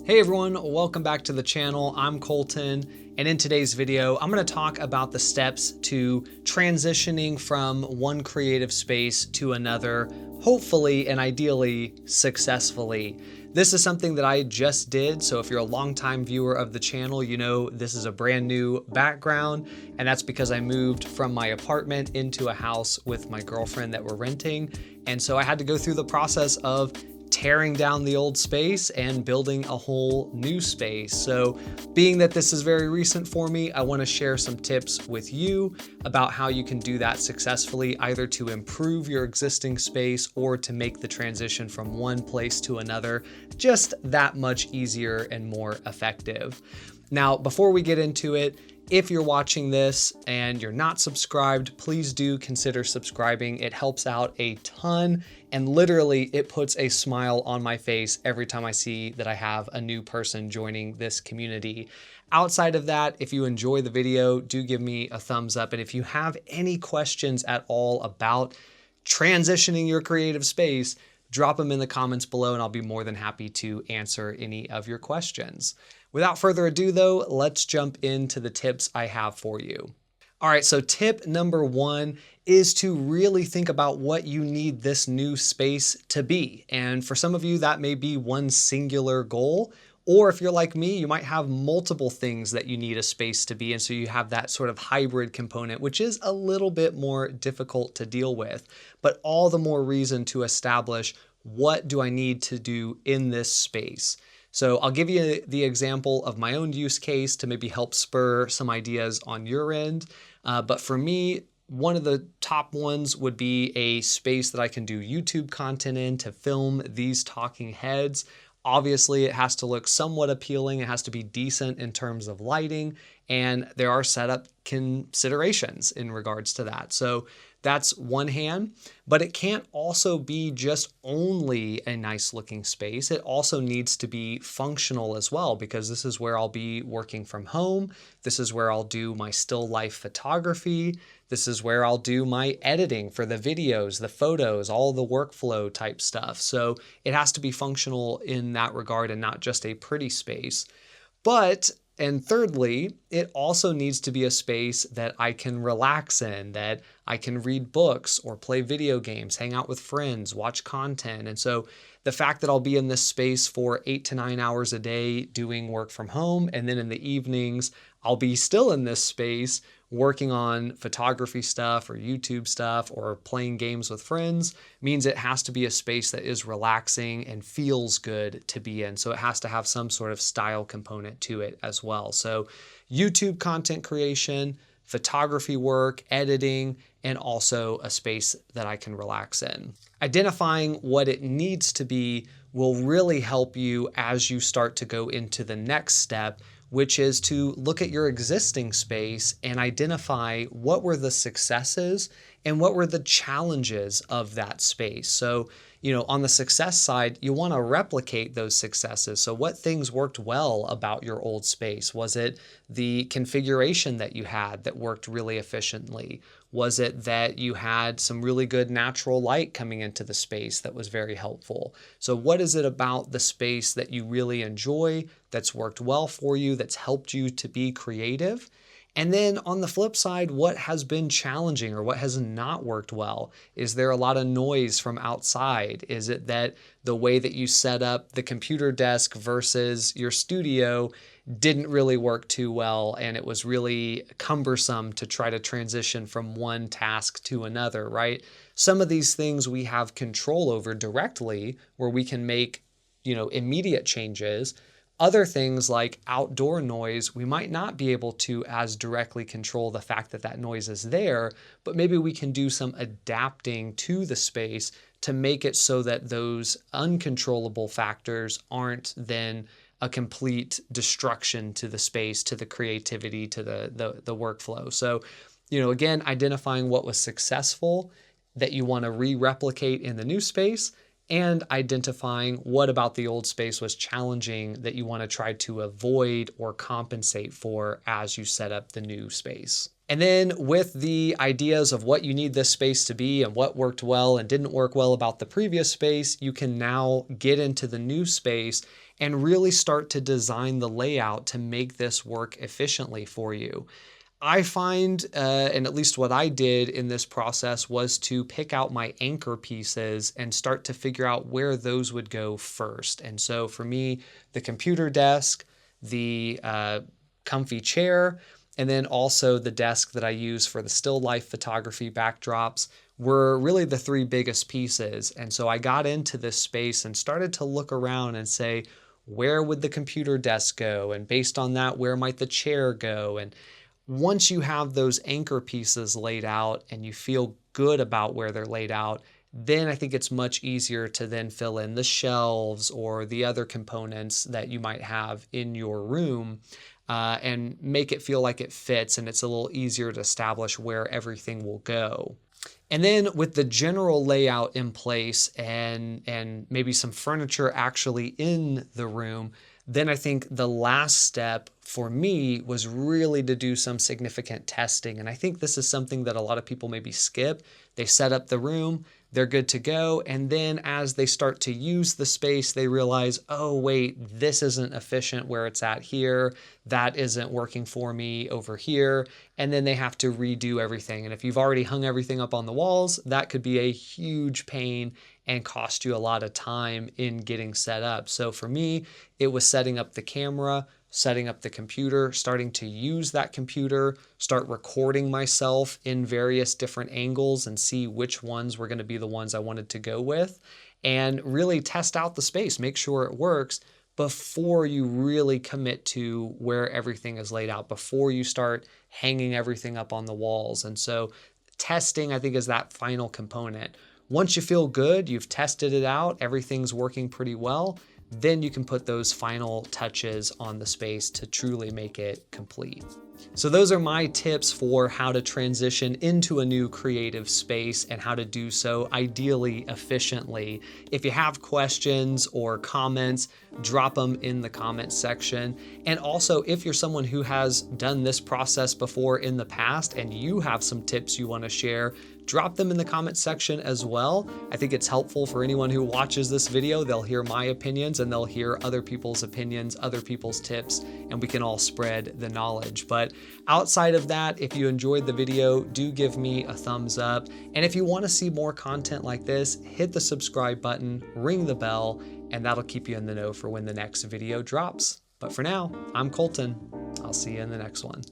Hey everyone, welcome back to the channel. I'm Colton, and in today's video, I'm going to talk about the steps to transitioning from one creative space to another, hopefully and ideally successfully. This is something that I just did, so if you're a longtime viewer of the channel, you know this is a brand new background, and that's because I moved from my apartment into a house with my girlfriend that we're renting, and so I had to go through the process of tearing down the old space and building a whole new space. So being that this is very recent for me, I want to share some tips with you about how you can do that successfully, either to improve your existing space or to make the transition from one place to another just that much easier and more effective. Now, before we get into it, if you're watching this and you're not subscribed, please do consider subscribing. It helps out a ton, and literally it puts a smile on my face every time I see that I have a new person joining this community. Outside of that, if you enjoy the video, do give me a thumbs up. And if you have any questions at all about transitioning your creative space, drop them in the comments below and I'll be more than happy to answer any of your questions. Without further ado though, let's jump into the tips I have for you. All right, so tip number one is to really think about what you need this new space to be. And for some of you, that may be one singular goal. Or if you're like me, you might have multiple things that you need a space to be. And so you have that sort of hybrid component, which is a little bit more difficult to deal with, but all the more reason to establish what do I need to do in this space. So I'll give you the example of my own use case to maybe help spur some ideas on your end. But for me, one of the top ones would be a space that I can do YouTube content in to film these talking heads. Obviously, it has to look somewhat appealing. It has to be decent in terms of lighting, and there are setup considerations in regards to that. So that's one hand, but it can't also be just only a nice looking space. It also needs to be functional as well, because this is where I'll be working from home. This is where I'll do my still life photography. This is where I'll do my editing for the videos, the photos, all the workflow type stuff. So it has to be functional in that regard and not just a pretty space. And thirdly, it also needs to be a space that I can relax in, that I can read books or play video games, hang out with friends, watch content. And so the fact that I'll be in this space for 8 to 9 hours a day doing work from home, and then in the evenings, I'll be still in this space working on photography stuff or YouTube stuff or playing games with friends, means it has to be a space that is relaxing and feels good to be in. So it has to have some sort of style component to it as well. So YouTube content creation, photography work, editing, and also a space that I can relax in. Identifying what it needs to be will really help you as you start to go into the next step, which is to look at your existing space and identify what were the successes and what were the challenges of that space. So, on the success side, you want to replicate those successes. So what things worked well about your old space? Was it the configuration that you had that worked really efficiently? Was it that you had some really good natural light coming into the space that was very helpful? So what is it about the space that you really enjoy, that's worked well for you, that's helped you to be creative? And then on the flip side, what has been challenging or what has not worked well? Is there a lot of noise from outside? Is it that the way that you set up the computer desk versus your studio didn't really work too well, and it was really cumbersome to try to transition from one task to another, right? Some of these things we have control over directly, where we can make, immediate changes. Other things like outdoor noise, we might not be able to as directly control the fact that that noise is there, but maybe we can do some adapting to the space to make it so that those uncontrollable factors aren't then a complete destruction to the space, to the creativity, to the workflow. So, again, identifying what was successful that you want to re-replicate in the new space, and identifying what about the old space was challenging that you want to try to avoid or compensate for as you set up the new space. And then with the ideas of what you need this space to be and what worked well and didn't work well about the previous space, you can now get into the new space and really start to design the layout to make this work efficiently for you. I find, and at least what I did in this process was to pick out my anchor pieces and start to figure out where those would go first. And so for me, the computer desk, the comfy chair, and then also the desk that I use for the still life photography backdrops were really the three biggest pieces. And so I got into this space and started to look around and say, where would the computer desk go? And based on that, where might the chair go? And once you have those anchor pieces laid out and you feel good about where they're laid out, then I think it's much easier to then fill in the shelves or the other components that you might have in your room and make it feel like it fits, and it's a little easier to establish where everything will go. And then with the general layout in place and maybe some furniture actually in the room, then I think the last step for me was really to do some significant testing. And I think this is something that a lot of people maybe skip. They set up the room, they're good to go. And then as they start to use the space, they realize, oh, wait, this isn't efficient where it's at here. That isn't working for me over here. And then they have to redo everything. And if you've already hung everything up on the walls, that could be a huge pain and cost you a lot of time in getting set up. So for me, it was setting up the camera, setting up the computer, starting to use that computer, start recording myself in various different angles and see which ones were going to be the ones I wanted to go with, and really test out the space, make sure it works before you really commit to where everything is laid out, before you start hanging everything up on the walls. And so testing, I think, is that final component. Once you feel good, you've tested it out, everything's working pretty well, then you can put those final touches on the space to truly make it complete. So those are my tips for how to transition into a new creative space and how to do so ideally efficiently. If you have questions or comments, drop them in the comments section. And also, if you're someone who has done this process before in the past and you have some tips you want to share, drop them in the comments section as well. I think it's helpful for anyone who watches this video. They'll hear my opinions and they'll hear other people's opinions, other people's tips, and we can all spread the knowledge. But outside of that, if you enjoyed the video, do give me a thumbs up. And if you want to see more content like this, hit the subscribe button, ring the bell, and that'll keep you in the know for when the next video drops. But for now, I'm Colton. I'll see you in the next one.